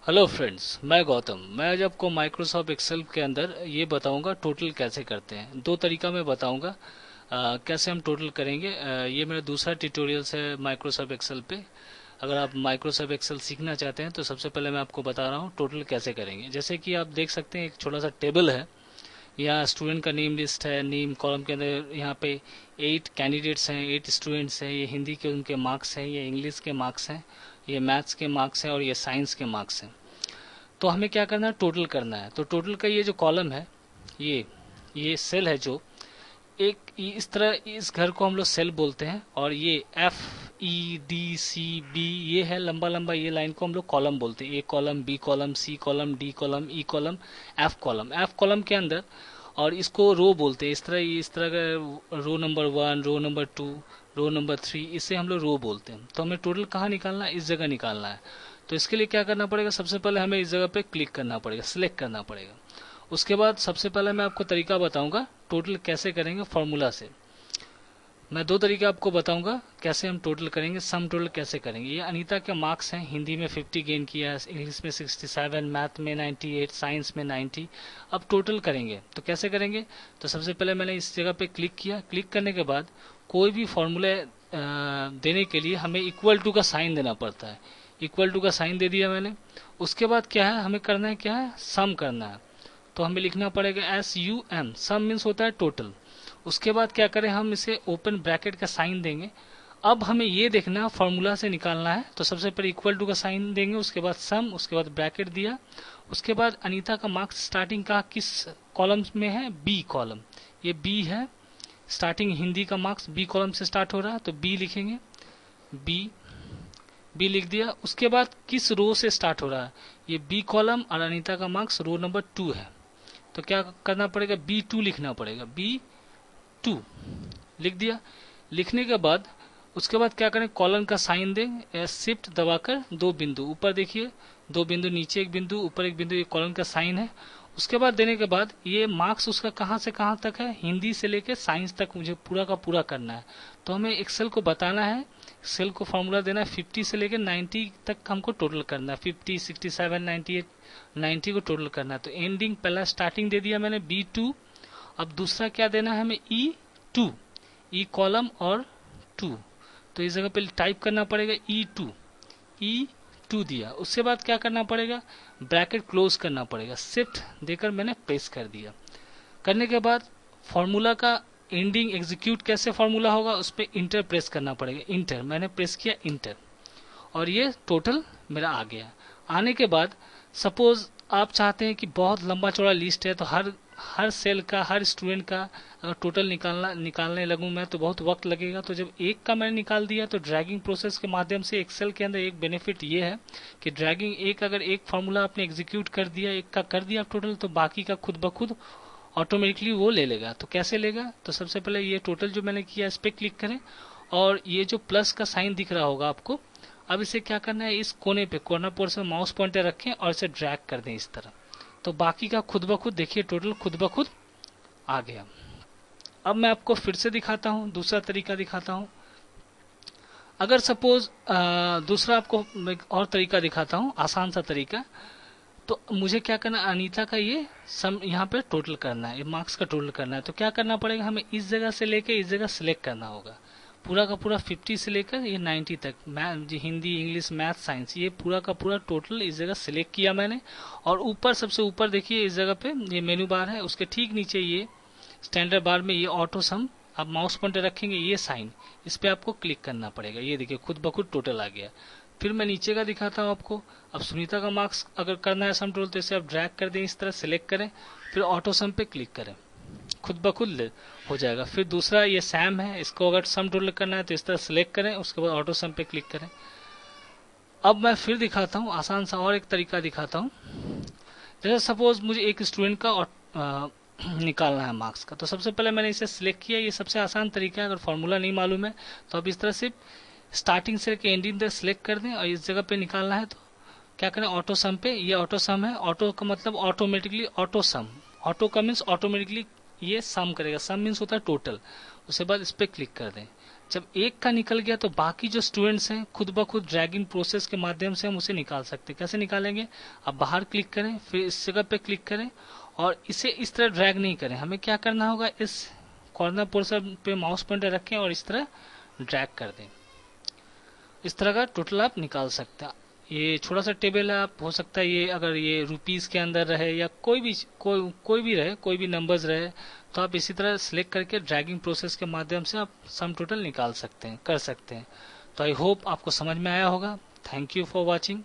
Hello friends, मैं गौतम। मैं आज आपको माइक्रोसॉफ्ट एक्सेल के अंदर ये बताऊंगा टोटल कैसे करते हैं। दो तरीका मैं बताऊंगा कैसे हम टोटल करेंगे। ये मेरा दूसरा ट्यूटोरियल्स है माइक्रोसॉफ्ट एक्सेल पे। अगर आप माइक्रोसॉफ्ट एक्सेल सीखना चाहते हैं तो सबसे पहले मैं आपको बता रहा हूँ टोटल कैसे करेंगे। जैसे कि आप देख सकते हैं एक छोटा सा टेबल है। यहाँ स्टूडेंट का नेम लिस्ट है। नेम कॉलम के अंदर यहाँ पे 8 कैंडिडेट्स हैं, 8 स्टूडेंट्स हैं। ये हिंदी के उनके मार्क्स हैं, ये इंग्लिश के मार्क्स हैं, ये मैथ्स के मार्क्स हैं और ये साइंस के मार्क्स हैं। तो हमें क्या करना है, टोटल करना है। तो टोटल का ये जो कॉलम है, ये सेल है जो इस तरह, इस घर को हम लोग सेल बोलते हैं। और ये FEDCB ये है लंबा लंबा, ये लाइन को हम लोग कॉलम बोलते हैं। A column, B column, C column, D column, E column, F column. F column के अंदर, और इसको रो बोलते हैं। इस तरह का row number 1, row number 2, row number 3, इसे हम लोग रो बोलते हैं। तो हमें टोटल कहाँ निकालना है, इस जगह निकालना है। तो इसके लिए क्या करना पड़ेगा, सबसे पहले हमें इस जगह पे क्लिक करना पड़ेगा, सिलेक्ट करना पड़ेगा। उसके बाद सबसे पहले मैं आपको तरीका बताऊंगा टोटल कैसे करेंगे फॉर्मूला से। मैं दो तरीके आपको बताऊंगा कैसे हम टोटल करेंगे, सम टोटल कैसे करेंगे। ये अनीता के मार्क्स हैं। हिंदी में 50 गेन किया है, इंग्लिश में 67, मैथ में 98, साइंस में 90। अब टोटल करेंगे तो कैसे करेंगे। तो सबसे पहले मैंने इस जगह पे क्लिक किया। क्लिक करने के बाद कोई भी फॉर्मूले देने के लिए हमें इक्वल टू का साइन देना पड़ता है। इक्वल टू का साइन दे दिया मैंने। उसके बाद क्या है, हमें करना है, क्या है, सम करना है। तो हमें लिखना पड़ेगा SUM। सम मीन्स होता है टोटल। उसके बाद क्या करें, हम इसे ओपन ब्रैकेट का साइन देंगे। अब हमें ये देखना फॉर्मूला से निकालना है। तो सबसे पहले इक्वल टू का साइन देंगे, उसके बाद सम, उसके बाद ब्रैकेट दिया। उसके बाद अनीता का मार्क्स स्टार्टिंग का किस कॉलम में है, बी कॉलम। ये बी है। स्टार्टिंग हिंदी का मार्क्स बी कॉलम से स्टार्ट हो रहा है, तो बी लिखेंगे। बी बी लिख दिया। उसके बाद किस रो से स्टार्ट हो रहा है, ये बी कॉलम, और अनीता का मार्क्स रो नंबर 2 है। तो क्या करना पड़ेगा, B2 लिखना पड़ेगा। B2 लिख दिया। लिखने के बाद उसके बाद क्या करें, कॉलन का साइन दें, शिफ्ट दबाकर दो बिंदु ऊपर देखिए, दो बिंदु नीचे, एक बिंदु ऊपर, एक बिंदु, ये कॉलन का साइन है। उसके बाद देने के बाद ये मार्क्स उसका कहाँ से कहाँ तक है, हिंदी से लेकर साइंस तक मुझे पूरा का पूरा करना है। तो हमें एक्सेल को बताना है, सेल को फॉर्मूला देना है, 50 से लेकर 90 तक हमको टोटल करना है। 50, 67, 98, 90 को टोटल करना है। तो एंडिंग, पहला स्टार्टिंग दे दिया मैंने B2। अब दूसरा क्या देना है हमें, E2, ई कॉलम और 2। तो इस जगह पे टाइप करना पड़ेगा E2 दिया। उसके बाद क्या करना पड़ेगा, ब्रैकेट क्लोज करना पड़ेगा। शिफ्ट देकर मैंने प्रेस कर दिया। करने के बाद फॉर्मूला का एंडिंग एग्जीक्यूट कैसे फॉर्मूला होगा, उस पर इंटर प्रेस करना पड़ेगा। इंटर मैंने प्रेस किया, इंटर, और ये टोटल मेरा आ गया। आने के बाद सपोज आप चाहते हैं कि बहुत लंबा चौड़ा लिस्ट है, तो हर हर सेल का, हर स्टूडेंट का अगर टोटल निकालने लगूं मैं तो बहुत वक्त लगेगा। तो जब एक का मैंने निकाल दिया, तो ड्रैगिंग प्रोसेस के माध्यम से एक्सेल के अंदर एक बेनिफिट ये है कि ड्रैगिंग, अगर एक फार्मूला आपने एग्जीक्यूट कर दिया, एक का कर दिया टोटल, तो बाकी का खुद ब खुद ऑटोमेटिकली वो ले लेगा। तो कैसे लेगा, तो सबसे पहले ये टोटल जो मैंने किया इस पर क्लिक करें, और ये जो प्लस का साइन दिख रहा होगा आपको, अब इसे क्या करना है, इस कोने पे, कॉर्नर पोर्शन में माउस पॉइंटर रखें और इसे ड्रैग कर दें इस तरह। तो बाकी का खुद ब खुद देखिए, टोटल खुद ब खुद आ गया। अब मैं आपको फिर से दिखाता हूँ, दूसरा तरीका दिखाता हूँ। अगर सपोज दूसरा आपको मैं और तरीका दिखाता हूँ, आसान सा तरीका। तो मुझे क्या करना, अनीता का ये सम यहाँ पे टोटल करना है, ये मार्क्स का टोटल करना है। तो क्या करना पड़ेगा, हमें इस जगह से लेकर इस जगह सिलेक्ट करना होगा। पूरा का पूरा 50 से लेकर ये 90 तक, हिंदी, इंग्लिश, मैथ, साइंस, ये पूरा का पूरा टोटल इस जगह सिलेक्ट किया मैंने। और ऊपर, सबसे ऊपर देखिए, इस जगह पे ये मेनू बार है, उसके ठीक नीचे ये स्टैंडर्ड बार में ये ऑटो सम, आप माउस पॉइंटर रखेंगे, ये साइन, इस पे आपको क्लिक करना पड़ेगा। ये देखिए खुद ब खुद टोटल आ गया। फिर मैं नीचे का दिखाता हूँ आपको। अब सुनीता का मार्क्स अगर करना है सम टोटल, तो इसे आप ड्रैग कर दें, इस तरह सेलेक्ट करें, फिर ऑटो सम पे क्लिक करें, खुद ब खुद हो जाएगा। फिर दूसरा ये सैम है, इसको अगर सम टोटल करना है तो इस तरह सेलेक्ट करें, उसके बाद ऑटो सम पे क्लिक करें। अब मैं फिर दिखाता हूँ आसान सा और एक तरीका दिखाता हूँ। जैसे सपोज मुझे एक स्टूडेंट का निकालना है मार्क्स का। तो सबसे पहले मैंने इसे सिलेक्ट किया, ये सबसे आसान तरीका है। अगर फॉर्मूला नहीं मालूम है तो आप इस तरह से स्टार्टिंग से एंडिंग तक सिलेक्ट कर दें, और इस जगह पे निकालना है तो क्या करें, ऑटो सम पे, ये ऑटो सम है। ऑटो का मतलब ऑटोमेटिकली ऑटो सम, ऑटो का मीन्स ऑटोमेटिकली ये सम करेगा। सम मीन्स होता है टोटल। उसके बाद इस पर क्लिक कर दें। जब एक का निकल गया तो बाकी जो स्टूडेंट्स हैं खुद ब खुद ड्रैगिंग प्रोसेस के माध्यम से हम उसे निकाल सकते हैं। कैसे निकालेंगे? आप बाहर क्लिक करें, फिर इस जगह पे क्लिक करें और इसे इस तरह ड्रैग नहीं करें। हमें क्या करना होगा, इस कॉर्नर पोर्शन पे माउस पॉइंटर रखें और इस तरह ड्रैग कर दें। इस तरह का टोटल आप निकाल सकते हैं। ये छोटा सा टेबल है, आप हो सकता है ये अगर ये रुपीस के अंदर रहे या कोई भी रहे, कोई भी नंबर्स रहे, तो आप इसी तरह सिलेक्ट करके ड्रैगिंग प्रोसेस के माध्यम से आप सम टोटल निकाल सकते हैं, कर सकते हैं। तो आई होप आपको समझ में आया होगा। Thank you for watching.